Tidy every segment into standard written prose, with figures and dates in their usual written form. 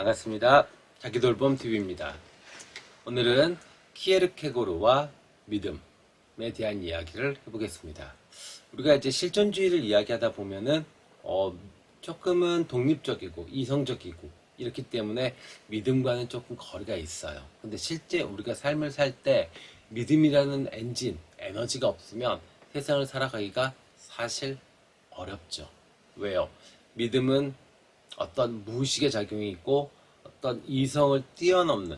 반갑습니다. 자기돌봄TV입니다. 오늘은 키에르케고르와 믿음에 대한 이야기를 해보겠습니다. 우리가 이제 실존주의를 이야기하다 보면은 조금은 독립적이고 이성적이고 이렇기 때문에 믿음과는 조금 거리가 있어요. 근데 실제 우리가 삶을 살 때 믿음이라는 엔진, 에너지가 없으면 세상을 살아가기가 사실 어렵죠. 왜요? 믿음은 어떤 무의식의 작용이 있고 어떤 이성을 뛰어넘는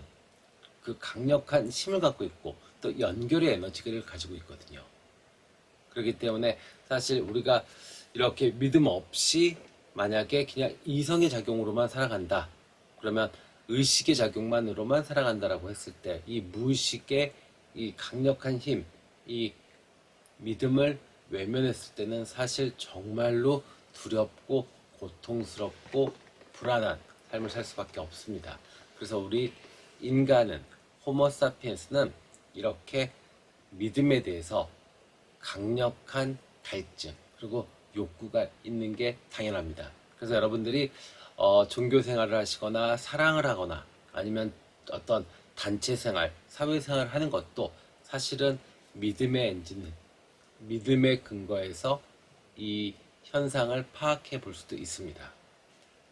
그 강력한 힘을 갖고 있고 또 연결의 에너지를 가지고 있거든요. 그렇기 때문에 사실 우리가 이렇게 믿음 없이 만약에 그냥 이성의 작용으로만 살아간다. 그러면 의식의 작용만으로만 살아간다라고 했을 때 이 무의식의 이 강력한 힘, 이 믿음을 외면했을 때는 사실 정말로 두렵고 고통스럽고 불안한 삶을 살 수밖에 없습니다. 그래서 우리 인간은 호모사피엔스는 이렇게 믿음에 대해서 강력한 갈증 그리고 욕구가 있는 게 당연합니다. 그래서 여러분들이 종교 생활을 하시거나 사랑을 하거나 아니면 어떤 단체 생활, 사회 생활을 하는 것도 사실은 믿음의 엔진, 믿음의 근거에서 이 현상을 파악해 볼 수도 있습니다.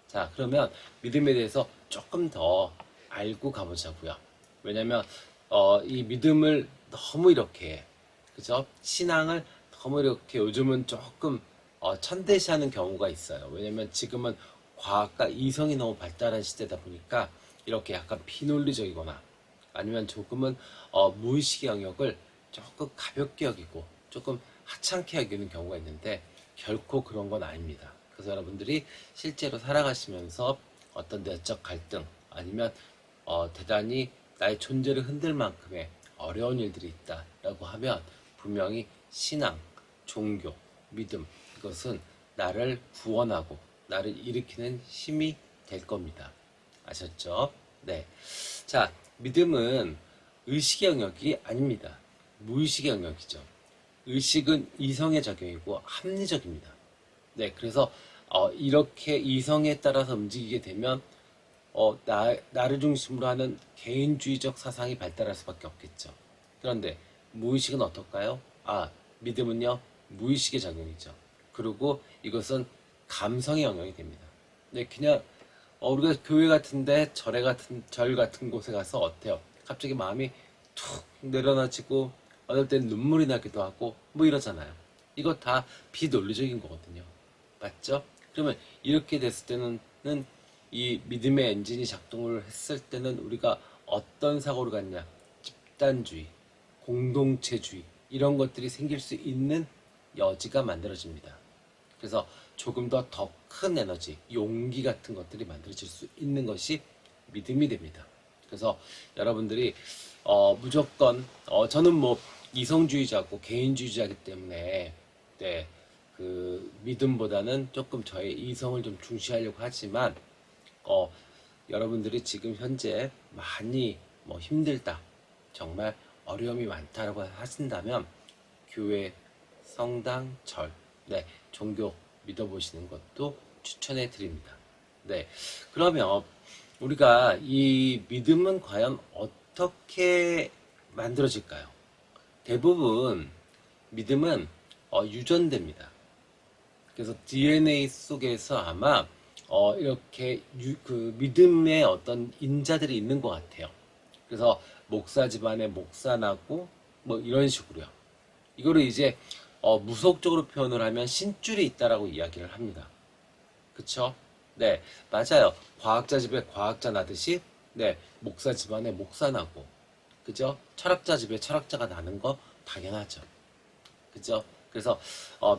자, 그러면 믿음에 대해서 조금 더 알고 가보자고요. 왜냐면 이 믿음을 너무 이렇게 그죠? 신앙을 너무 이렇게 요즘은 조금 천대시하는 경우가 있어요. 왜냐면 지금은 과학과 이성이 너무 발달한 시대다 보니까 이렇게 약간 비논리적이거나 아니면 조금은 무의식의 영역을 조금 가볍게 여기고 조금 하찮게 여기는 경우가 있는데 결코 그런 건 아닙니다. 그래서 여러분들이 실제로 살아가시면서 어떤 내적 갈등 아니면 대단히 나의 존재를 흔들 만큼의 어려운 일들이 있다라고 하면 분명히 신앙, 종교, 믿음 이것은 나를 구원하고 나를 일으키는 힘이 될 겁니다. 아셨죠? 네. 자, 믿음은 의식의 영역이 아닙니다. 무의식의 영역이죠. 의식은 이성의 작용이고 합리적입니다. 네, 그래서 이렇게 이성에 따라서 움직이게 되면 나를 중심으로 하는 개인주의적 사상이 발달할 수밖에 없겠죠. 그런데 무의식은 어떨까요? 믿음은요 무의식의 작용이죠. 그리고 이것은 감성의 영역이 됩니다. 네, 그냥 우리가 교회 같은데 절 같은 곳에 가서 어때요? 갑자기 마음이 툭 내려놔지고 어떨 땐 눈물이 나기도 하고 뭐 이러잖아요. 이거 다 비논리적인 거거든요. 맞죠? 그러면 이렇게 됐을 때는 이 믿음의 엔진이 작동을 했을 때는 우리가 어떤 사고를 갖냐? 집단주의, 공동체주의 이런 것들이 생길 수 있는 여지가 만들어집니다. 그래서 조금 더 큰 에너지, 용기 같은 것들이 만들어질 수 있는 것이 믿음이 됩니다. 그래서 여러분들이 무조건 저는 뭐 이성주의자고 개인주의자이기 때문에 네, 그 믿음보다는 조금 저의 이성을 좀 중시하려고 하지만 여러분들이 지금 현재 많이 뭐 힘들다, 정말 어려움이 많다라고 하신다면 교회, 성당, 절, 네, 종교 믿어보시는 것도 추천해 드립니다. 네, 그러면 우리가 이 믿음은 과연 어떻게 만들어질까요? 대부분 믿음은 유전됩니다. 그래서 DNA 속에서 아마 이렇게 그 믿음의 어떤 인자들이 있는 것 같아요. 그래서 목사 집안에 목사 나고 뭐 이런 식으로요. 이거를 이제 무속적으로 표현을 하면 신줄이 있다라고 이야기를 합니다. 그쵸? 네, 맞아요. 과학자 집에 과학자 나듯이 네, 목사 집안에 목사 나고 그죠? 철학자 집에 철학자가 나는 거 당연하죠. 그죠? 그래서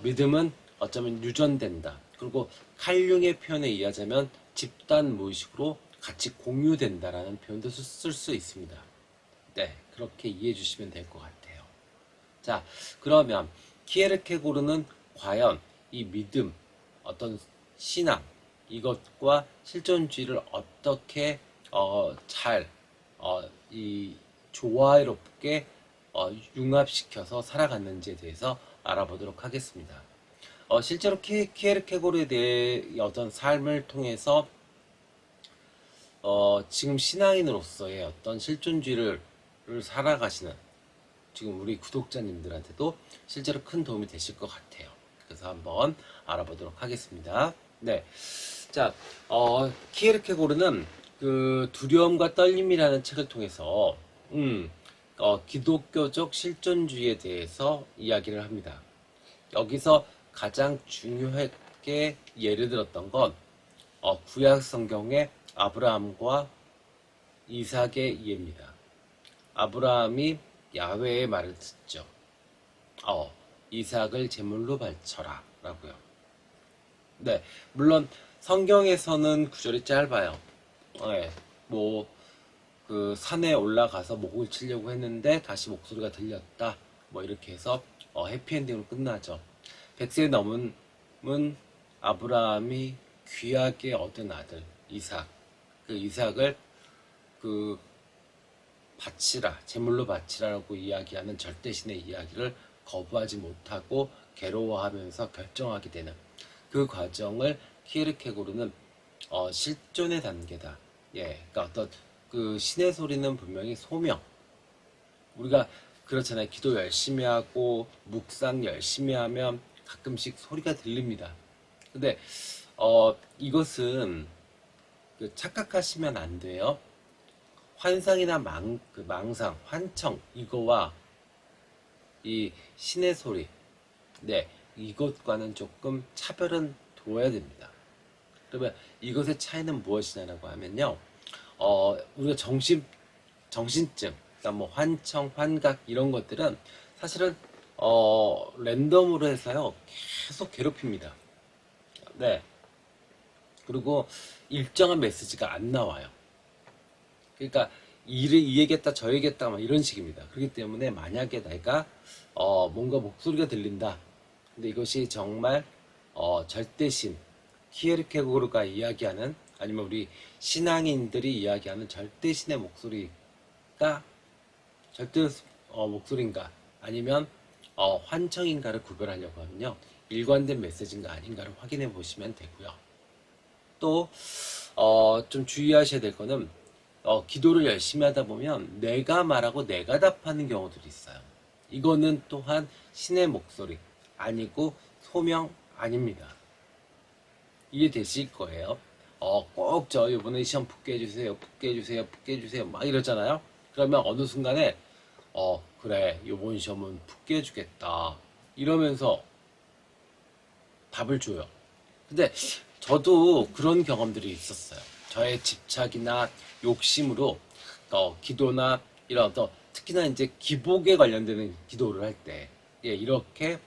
믿음은 어쩌면 유전된다. 그리고 칼융의 표현에 의하자면 집단 무의식으로 같이 공유된다라는 표현도 쓸 수 있습니다. 네, 그렇게 이해해 주시면 될 것 같아요. 자, 그러면 키에르케고르는 과연 이 믿음, 어떤 신앙, 이것과 실존주의를 어떻게 이 조화롭게 융합시켜서 살아갔는지에 대해서 알아보도록 하겠습니다. 실제로 키에르케고르에 대해 어떤 삶을 통해서 지금 신앙인으로서의 어떤 실존주의를 살아가시는 지금 우리 구독자님들한테도 실제로 큰 도움이 되실 것 같아요. 그래서 한번 알아보도록 하겠습니다. 네. 자, 키에르케고르는 그 두려움과 떨림이라는 책을 통해서, 기독교적 실존주의에 대해서 이야기를 합니다. 여기서 가장 중요하게 예를 들었던 건, 구약 성경의 아브라함과 이삭의 예입니다. 아브라함이 야훼의 말을 듣죠. 이삭을 제물로 바쳐라 라고요. 네, 물론 성경에서는 구절이 짧아요. 네, 그 산에 올라가서 목을 치려고 했는데 다시 목소리가 들렸다. 이렇게 해서 해피엔딩으로 끝나죠. 100세 넘은 아브라함이 귀하게 얻은 아들 이삭. 그 이삭을 그 바치라, 제물로 바치라라고 이야기하는 절대신의 이야기를 거부하지 못하고 괴로워하면서 결정하게 되는 그 과정을 키에르케고르는 실존의 단계다. 예, 그러니까 어떤 그 신의 소리는 분명히 소명. 우리가 그렇잖아요. 기도 열심히 하고 묵상 열심히 하면 가끔씩 소리가 들립니다. 근데 이것은 착각하시면 안 돼요. 환상이나 망상, 환청 이거와 이 신의 소리, 네, 이것과는 조금 차별은 둬야 됩니다. 그러면 이것의 차이는 무엇이냐라고 하면요, 우리가 정신증, 그러니까 환청, 환각 이런 것들은 사실은 랜덤으로 해서요 계속 괴롭힙니다. 네. 그리고 일정한 메시지가 안 나와요. 그러니까 이 얘기했다 저 얘기했다 막 이런 식입니다. 그렇기 때문에 만약에 내가 뭔가 목소리가 들린다. 근데 이것이 정말 절대신 키에르케고르가 이야기하는 아니면 우리 신앙인들이 이야기하는 절대신의 목소리가 절대 목소리인가 아니면 환청인가를 구별하려고 하면요 일관된 메시지인가 아닌가를 확인해 보시면 되고요. 또 좀 주의하셔야 될 거는 기도를 열심히 하다 보면 내가 말하고 내가 답하는 경우들이 있어요. 이거는 또한 신의 목소리 아니고 소명 아닙니다. 이해되실 거예요. 꼭 저 이번에 시험 붙게 해주세요, 붙게 해주세요, 붙게 해주세요 막 이러잖아요. 그러면 어느 순간에 그래 이번 시험은 붙게 해주겠다 이러면서 답을 줘요. 근데 저도 그런 경험들이 있었어요. 저의 집착이나 욕심으로 기도나 이런 특히나 이제 기복에 관련되는 기도를 할 때 이렇게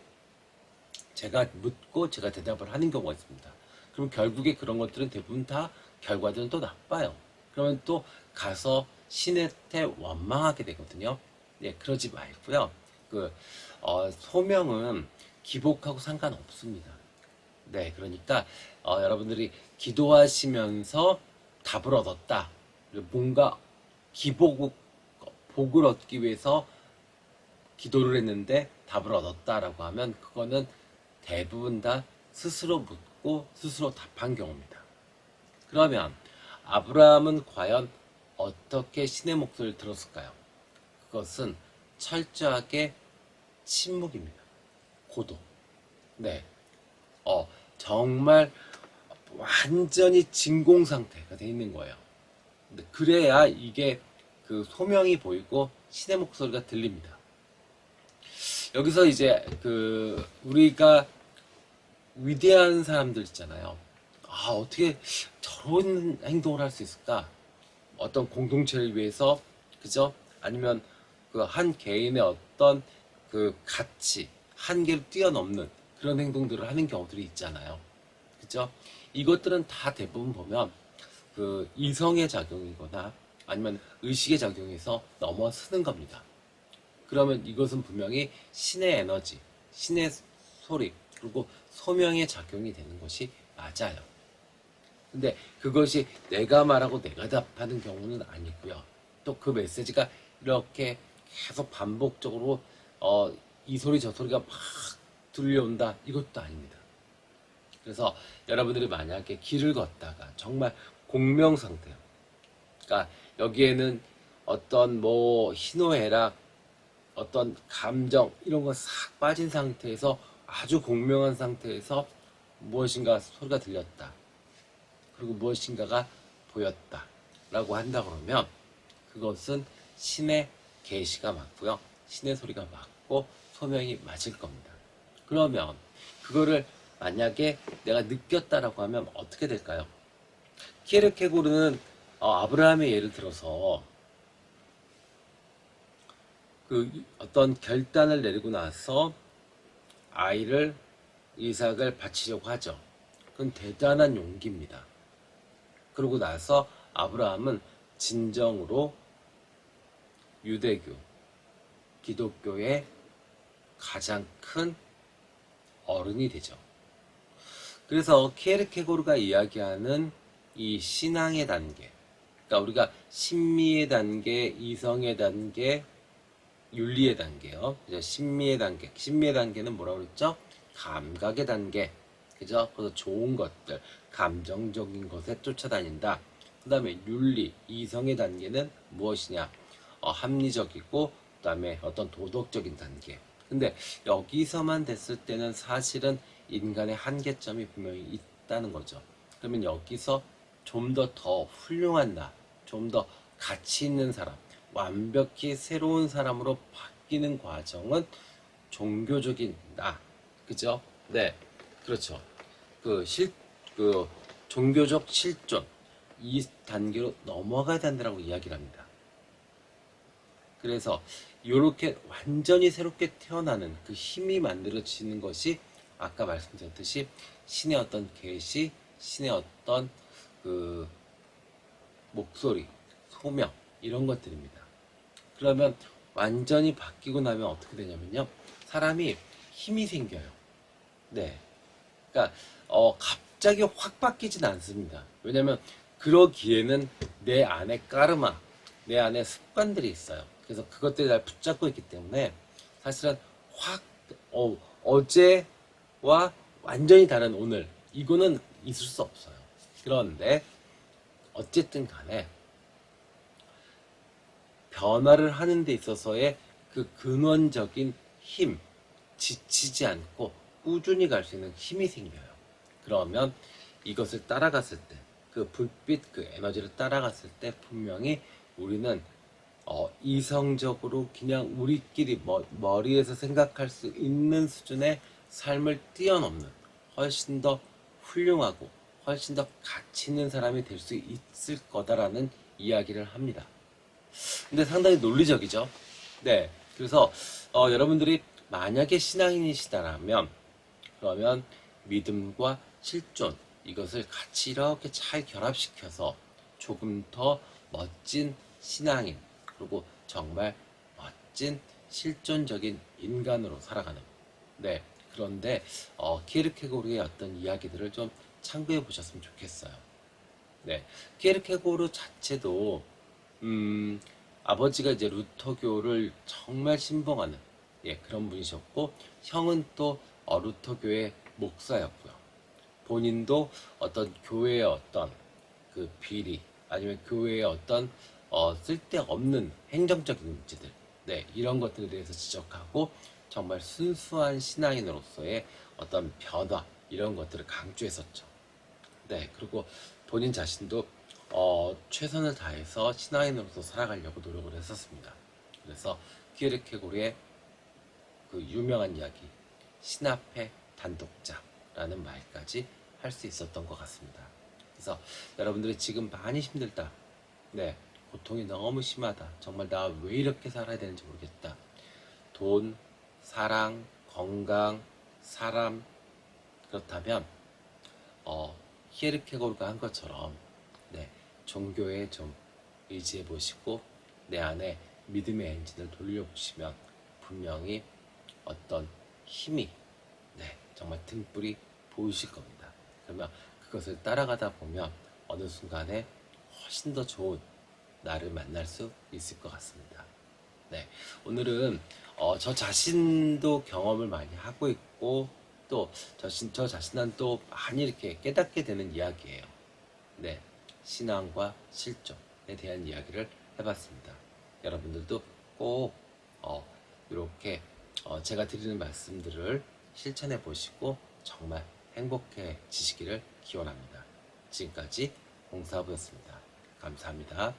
제가 묻고 제가 대답을 하는 경우가 있습니다. 그럼 결국에 그런 것들은 대부분 다 결과들은 또 나빠요. 그러면 또 가서 신한테 원망하게 되거든요. 그러지 말고요. 소명은 기복하고 상관없습니다. 네, 그러니까 여러분들이 기도하시면서 답을 얻었다. 뭔가 복을 얻기 위해서 기도를 했는데 답을 얻었다라고 하면 그거는 대부분 다 스스로 묻고 스스로 답한 경우입니다. 그러면 아브라함은 과연 어떻게 신의 목소리를 들었을까요? 그것은 철저하게 침묵입니다. 고도. 네. 정말 완전히 진공 상태가 돼 있는 거예요. 근데 그래야 이게 그 소명이 보이고 신의 목소리가 들립니다. 여기서 이제 우리가 위대한 사람들 있잖아요. 어떻게 저런 행동을 할 수 있을까? 어떤 공동체를 위해서, 그죠? 아니면 그 한 개인의 어떤 그 가치, 한계를 뛰어넘는 그런 행동들을 하는 경우들이 있잖아요. 그죠? 이것들은 다 대부분 보면 그 이성의 작용이거나 아니면 의식의 작용에서 넘어서는 겁니다. 그러면 이것은 분명히 신의 에너지, 신의 소리, 그리고 소명의 작용이 되는 것이 맞아요. 근데 그것이 내가 말하고 내가 답하는 경우는 아니고요. 또 그 메시지가 이렇게 계속 반복적으로 이 소리 저 소리가 막 들려온다 이것도 아닙니다. 그래서 여러분들이 만약에 길을 걷다가 정말 공명 상태요. 그러니까 여기에는 어떤 뭐 희노애락, 어떤 감정 이런 거 싹 빠진 상태에서 아주 공명한 상태에서 무엇인가 소리가 들렸다. 그리고 무엇인가가 보였다. 라고 한다 그러면 그것은 신의 계시가 맞고요. 신의 소리가 맞고 소명이 맞을 겁니다. 그러면 그거를 만약에 내가 느꼈다라고 하면 어떻게 될까요? 키에르케고르는 아브라함의 예를 들어서 그 어떤 결단을 내리고 나서 아이를 이삭을 바치려고 하죠. 그건 대단한 용기입니다. 그러고 나서 아브라함은 진정으로 유대교, 기독교의 가장 큰 어른이 되죠. 그래서 키에르케고르가 이야기하는 이 신앙의 단계, 그러니까 우리가 신미의 단계, 이성의 단계, 윤리의 단계요. 그죠? 신미의 단계. 신미의 단계는 뭐라고 그랬죠? 감각의 단계. 그죠? 그래서 좋은 것들, 감정적인 것에 쫓아다닌다. 그 다음에 윤리, 이성의 단계는 무엇이냐? 합리적이고, 그 다음에 어떤 도덕적인 단계. 근데 여기서만 됐을 때는 사실은 인간의 한계점이 분명히 있다는 거죠. 그러면 여기서 좀 더 훌륭한 나, 좀 더 가치 있는 사람, 완벽히 새로운 사람으로 바뀌는 과정은 종교적인 나, 그죠? 네, 그렇죠. 그 종교적 실존, 이 단계로 넘어가야 된다고 이야기를 합니다. 그래서 이렇게 완전히 새롭게 태어나는 그 힘이 만들어지는 것이 아까 말씀드렸듯이 신의 어떤 계시, 신의 어떤 그 목소리, 소명 이런 것들입니다. 그러면 완전히 바뀌고 나면 어떻게 되냐면요. 사람이 힘이 생겨요. 네. 그러니까 갑자기 확 바뀌진 않습니다. 왜냐면 그러기에는 내 안에 까르마, 내 안에 습관들이 있어요. 그래서 그것들이 날 붙잡고 있기 때문에 사실은 확 어제와 완전히 다른 오늘 이거는 있을 수 없어요. 그런데 어쨌든 간에 변화를 하는 데 있어서의 그 근원적인 힘, 지치지 않고 꾸준히 갈 수 있는 힘이 생겨요. 그러면 이것을 따라갔을 때, 그 불빛, 그 에너지를 따라갔을 때 분명히 우리는 이성적으로 그냥 우리끼리 머리에서 생각할 수 있는 수준의 삶을 뛰어넘는 훨씬 더 훌륭하고 훨씬 더 가치 있는 사람이 될 수 있을 거다라는 이야기를 합니다. 근데 상당히 논리적이죠. 네. 그래서 여러분들이 만약에 신앙인이시다라면 그러면 믿음과 실존 이것을 같이 이렇게 잘 결합시켜서 조금 더 멋진 신앙인 그리고 정말 멋진 실존적인 인간으로 살아가는 네. 그런데 키에르케고르의 어떤 이야기들을 좀 참고해 보셨으면 좋겠어요. 네. 키에르케고르 자체도 아버지가 이제 루터교를 정말 신봉하는 그런 분이셨고 형은 또 루터교의 목사였고요. 본인도 어떤 교회의 어떤 그 비리 아니면 교회의 어떤 쓸데없는 행정적인 문제들 이런 것들에 대해서 지적하고 정말 순수한 신앙인으로서의 어떤 변화 이런 것들을 강조했었죠. 네, 그리고 본인 자신도 최선을 다해서 신앙인으로서 살아가려고 노력을 했었습니다. 그래서 키에르케고르의 그 유명한 이야기 신 앞의 단독자라는 말까지 할 수 있었던 것 같습니다. 그래서 여러분들이 지금 많이 힘들다. 네, 고통이 너무 심하다. 정말 나 왜 이렇게 살아야 되는지 모르겠다. 돈, 사랑, 건강, 사람 그렇다면 키에르케고르가 한 것처럼 종교에 좀 의지해 보시고 내 안에 믿음의 엔진을 돌려보시면 분명히 어떤 힘이 정말 등불이 보이실 겁니다. 그러면 그것을 따라가다 보면 어느 순간에 훨씬 더 좋은 나를 만날 수 있을 것 같습니다. 네, 오늘은 저 자신도 경험을 많이 하고 있고 또 저 자신은 또 많이 이렇게 깨닫게 되는 이야기예요. 네, 신앙과 실존. 대한 이야기를 해봤습니다. 여러분들도 꼭 이렇게 제가 드리는 말씀들을 실천해 보시고 정말 행복해지시기를 기원합니다. 지금까지 공사부였습니다. 감사합니다.